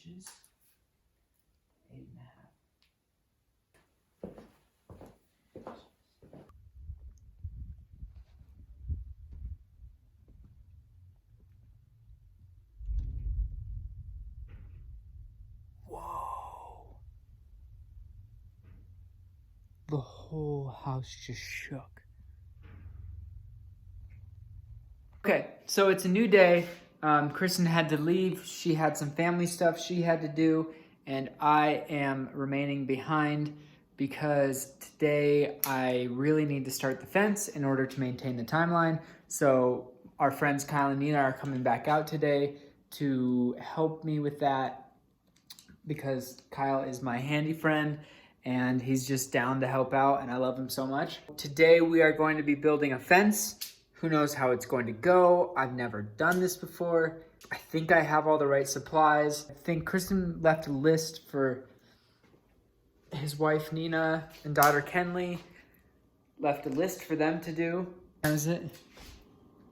inches. 8.5. Whoa. The whole house just shook. Okay, so it's a new day. Kristen had to leave. She had some family stuff she had to do, and I am remaining behind because today I really need to start the fence in order to maintain the timeline. So our friends Kyle and Nina are coming back out today to help me with that because Kyle is my handy friend and he's just down to help out and I love him so much. Today we are going to be building a fence. Who knows how it's going to go? I've never done this before. I think I have all the right supplies. I think Kristen left a list for his wife Nina and daughter Kenley. Left a list for them to do. How is it?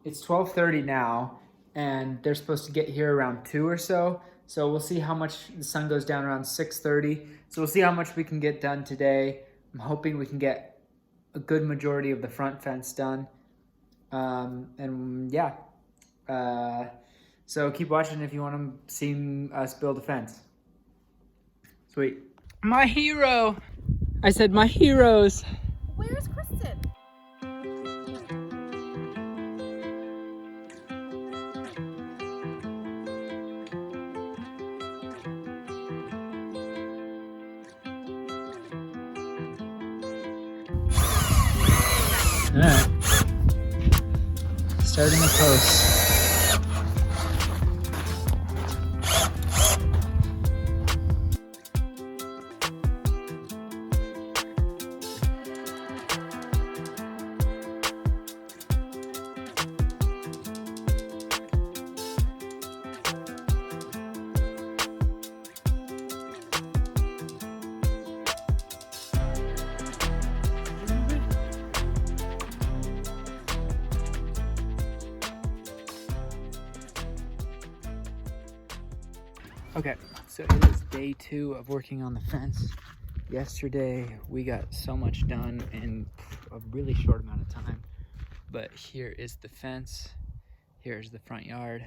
It's 12:30 now and they're supposed to get here around 2 or so. So we'll see how much the sun goes down around 6:30. So we'll see how much we can get done today. I'm hoping we can get a good majority of the front fence done. And yeah, so keep watching if you want to see us build a fence. Sweet. My hero. I said my heroes. Where's Kristen? All right. Starting a post. Okay, so it is day 2 of working on the fence. Yesterday, we got so much done in a really short amount of time. But here is the fence. Here's the front yard.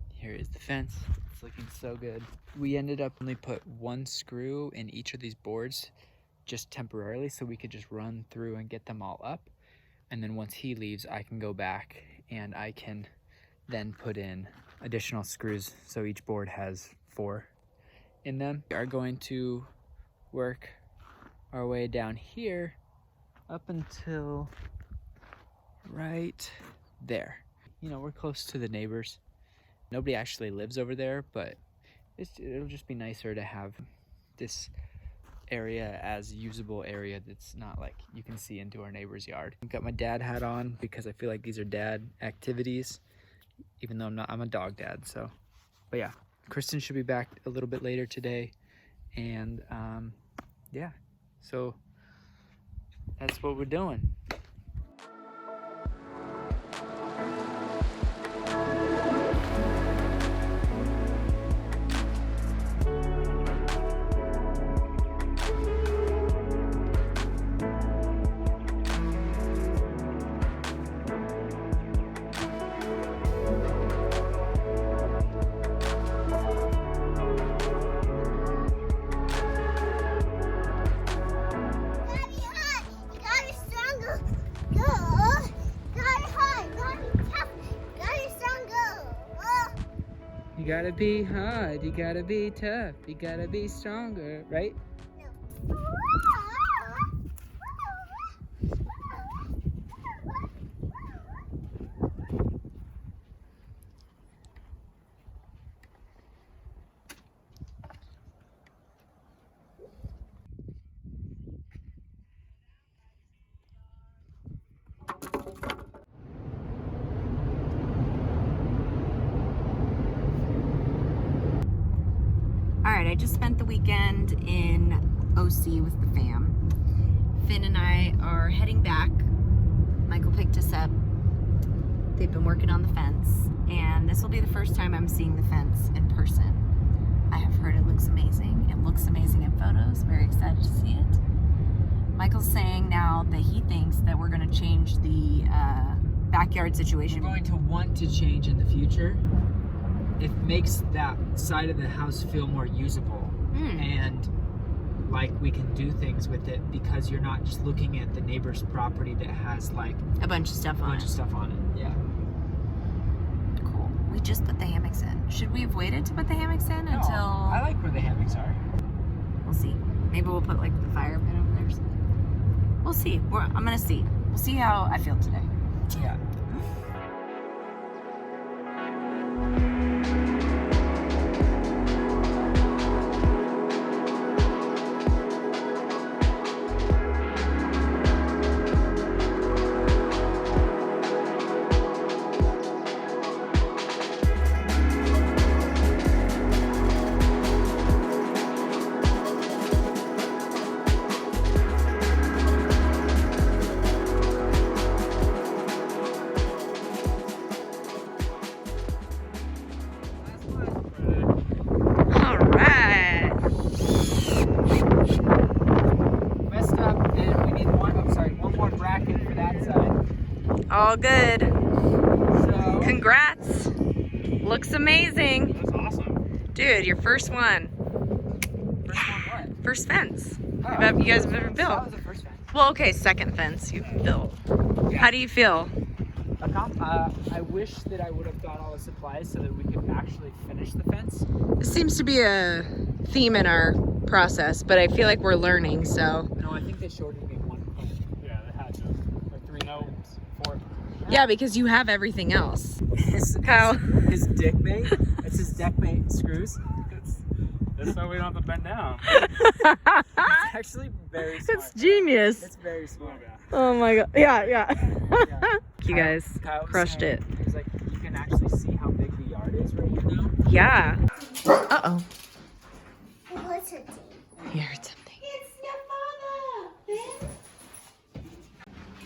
Here is the fence. It's looking so good. We ended up only put 1 screw in each of these boards just temporarily so we could just run through and get them all up. And then once he leaves, I can go back and I can then put in additional screws so each board has 4 in them. We are going to work our way down here up until right there. You know, we're close to the neighbors. Nobody actually lives over there, but it'll just be nicer to have this area as usable area that's not like you can see into our neighbor's yard. I've got my dad hat on because I feel like these are dad activities, even though I'm a dog dad. So, but yeah, Kristen should be back a little bit later today, and yeah, so that's what we're doing. You gotta be hard, you gotta be tough, you gotta be stronger, right? No. Alright, I just spent the weekend in OC with the fam. Finn and I are heading back. Michael picked us up. They've been working on the fence, and this will be the first time I'm seeing the fence in person. I have heard it looks amazing. It looks amazing in photos. Very excited to see it. Michael's saying now that he thinks that we're going to change the backyard situation. We're going to want to change in the future. It makes that side of the house feel more usable. And like we can do things with it because you're not just looking at the neighbor's property that has like a bunch of stuff on it. Yeah. Cool. We just put the hammocks in. Should we have waited to put the hammocks in until... I like where the hammocks are. We'll see. Maybe we'll put like the fire pit over there or something. We'll see. I'm gonna see. We'll see how I feel today. Yeah. All good. So, congrats. Looks amazing. That's awesome. Dude, your first one. First one what? First fence. Oh, You guys have ever that built. was the first fence. Well, okay, second fence you've built. Yeah. How do you feel? I wish that I would have got all the supplies so that we could actually finish the fence. This seems to be a theme in our process, but I feel like we're learning, so. No, I think they shortened me 1 point. Yeah, they had to. Or 3 notes. 4. Yeah, because you have everything else. His deckmate. It's his deckmate screws. That's why we don't have to bend down. It's actually very smart. It's genius. It's very smart. Oh my god. Yeah. Yeah. You guys Kyle was crushed saying, it. He was like, you can actually see how big the yard is right here now. Yeah. Uh-oh. What's it? You heard something. It's your father.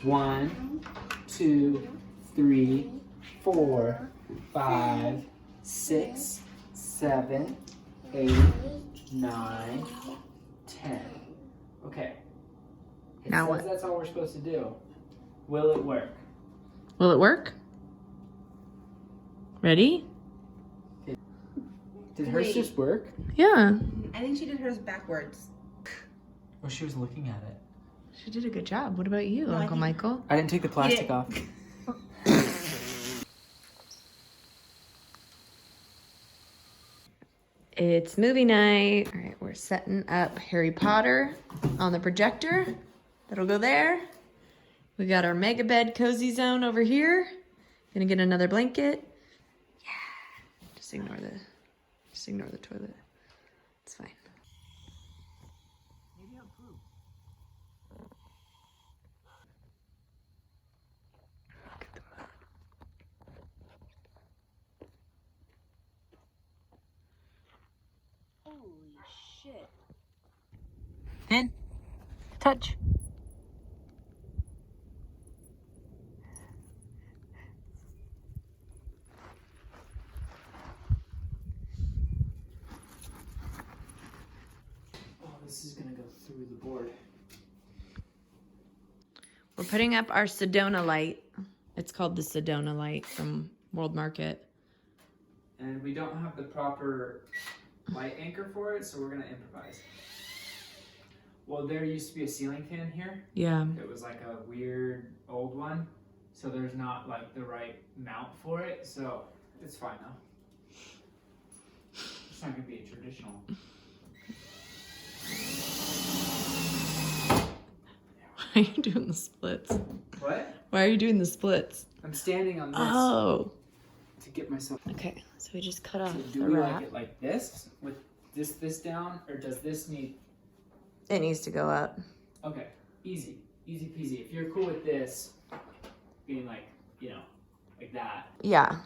1, 2, 3, 4, 5, 6, 7, 8, 9, 10. Okay. It Now says what? that's all we're supposed to do. Will it work? Will it work? Ready? Did hers just work? Yeah. I think she did hers backwards. Or she was looking at it? She did a good job. What about you, No, I Uncle think- Michael? I didn't take the plastic Yeah. off. It's movie night. All right, we're setting up Harry Potter on the projector. That'll go there. We got our mega bed cozy zone over here. Gonna get another blanket. Yeah. Just ignore the toilet. It's fine. Maybe I'll poop. Look at the moon. Holy shit. Finn, touch. Oh, this is gonna go through the board. We're putting up our Sedona light. It's called the Sedona light from World Market. And we don't have the proper light anchor for it, so we're gonna improvise. Well, there used to be a ceiling fan here. Yeah. It was like a weird old one, so there's not like the right mount for it, so it's fine now. It's not gonna be traditional. Why are you doing the splits? What? Why are you doing the splits? I'm standing on this Oh. to get myself. Okay, so we just cut off So the do we like wrap. it like this with this down, or does this need? It needs to go up. Okay, easy peasy. If you're cool with this being like, like that. Yeah.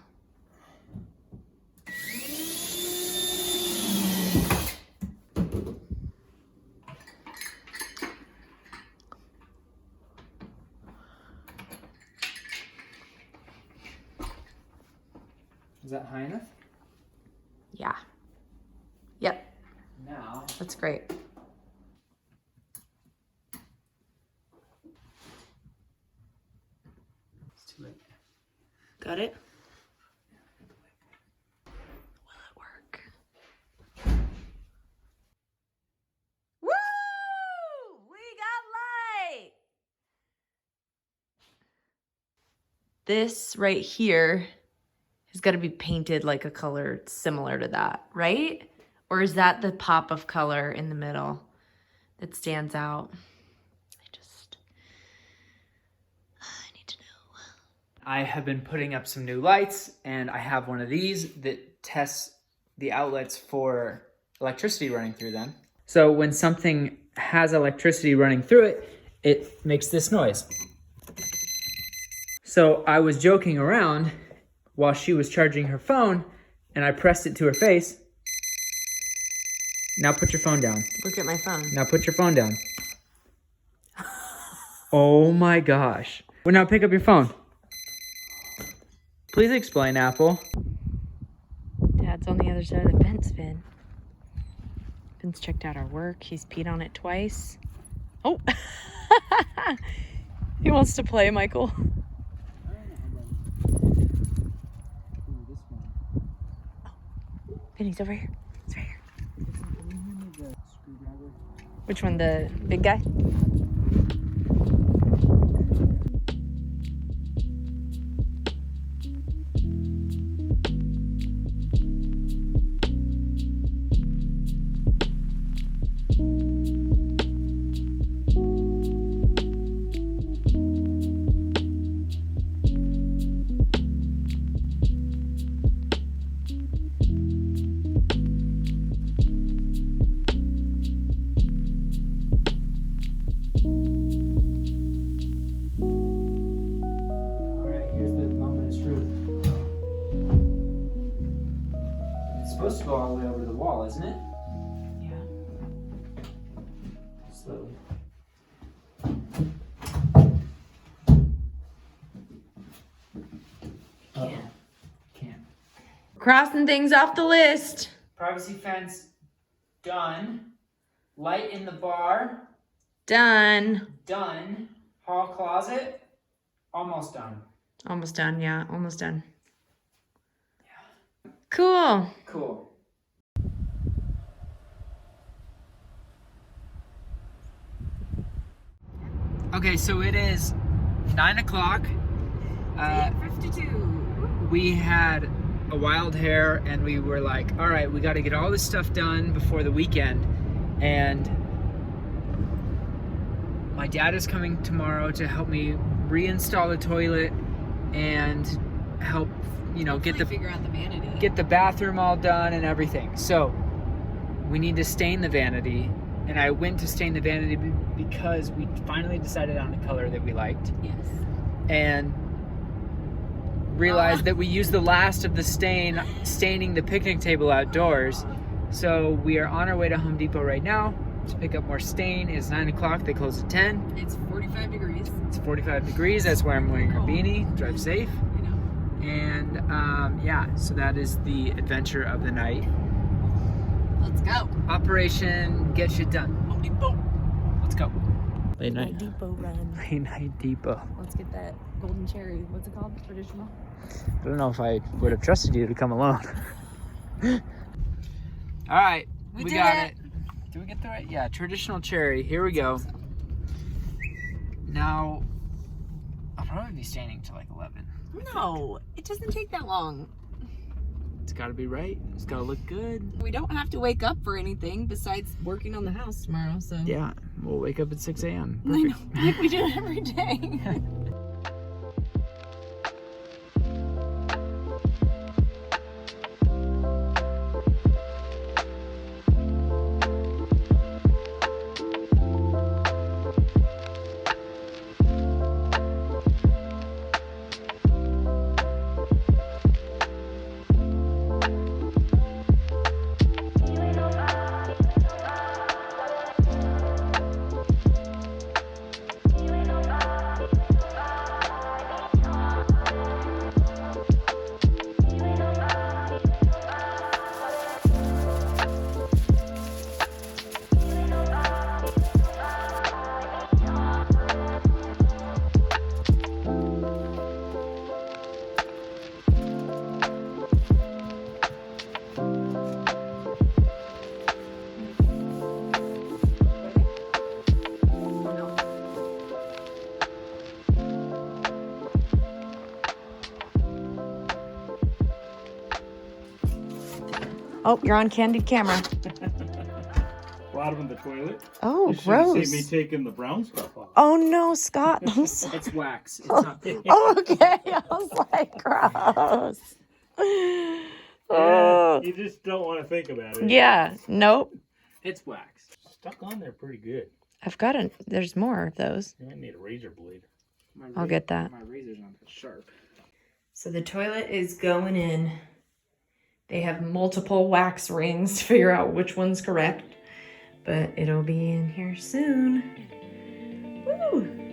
Is that high enough? Yeah. Yep. Now, That's great. it's too late. Got it? Will it work? Woo! We got light! This right here has got to be painted like a color similar to that, right? Or is that the pop of color in the middle that stands out? I need to know. I have been putting up some new lights, and I have one of these that tests the outlets for electricity running through them. So when something has electricity running through it, it makes this noise. So I was joking around while she was charging her phone, and I pressed it to her face. Now put your phone down. Look at my phone. Now put your phone down. Oh my gosh. Well, now pick up your phone. Please explain, Apple. Dad's on the other side of the fence, Finn. Finn's checked out our work. He's peed on it twice. Oh! He wants to play, Michael. Finn, he's over here. He's right here. Which one, the big guy? Supposed to go all the way over to the wall, isn't it? Yeah. Slowly. Can't. Crossing things off the list. Privacy fence, done. Light in the bar, Done. done. Hall closet, almost done. Almost done, yeah. Almost done. Cool. Cool. Okay, so it is 9 o'clock. 8:52. We had a wild hair and we were like, all right, we got to get all this stuff done before the weekend. And my dad is coming tomorrow to help me reinstall the toilet and help, get the figure out the vanity. get the bathroom all done and everything. So we need to stain the vanity, and I went to stain the vanity because we finally decided on a color that we liked, Yes. and realized that we used the last of the staining the picnic table outdoors. So we are on our way to Home Depot right now to pick up more stain. It's 9 o'clock, they close at 10. It's 45 degrees. It's 45 degrees, that's why I'm wearing a beanie. Drive safe. I know. And so that is the adventure of the night. Let's go. Operation Get Shit Done. Home Depot. Let's go. Late night. Home Depot run. Late night depot. Let's get that golden cherry. What's it called? Traditional? I don't know if I would have trusted you to come alone. All right, we did got it. it. Did we get the right? Yeah, traditional cherry. Here we go. Now, I'll probably be staining till like 11. No, it doesn't take that long. It's got to be right. It's got to look good. We don't have to wake up for anything besides working on the house tomorrow, so. Yeah, we'll wake up at 6 a.m. I know, Perfect. like we do every day. Oh, you're on candid camera. Bottom of the toilet. Oh, You should have gross. seen me taking the brown stuff off. Oh no, Scott. I'm sorry. It's wax. It's not. Oh, okay. I was like, gross. Oh. You just don't want to think about it. Yeah. Nope. It's wax. Stuck on there pretty good. I've got there's more of those. I need a razor blade. I'll get that. My razor's not that sharp. So the toilet is going in. They have multiple wax rings to figure out which one's correct, but it'll be in here soon. Woo!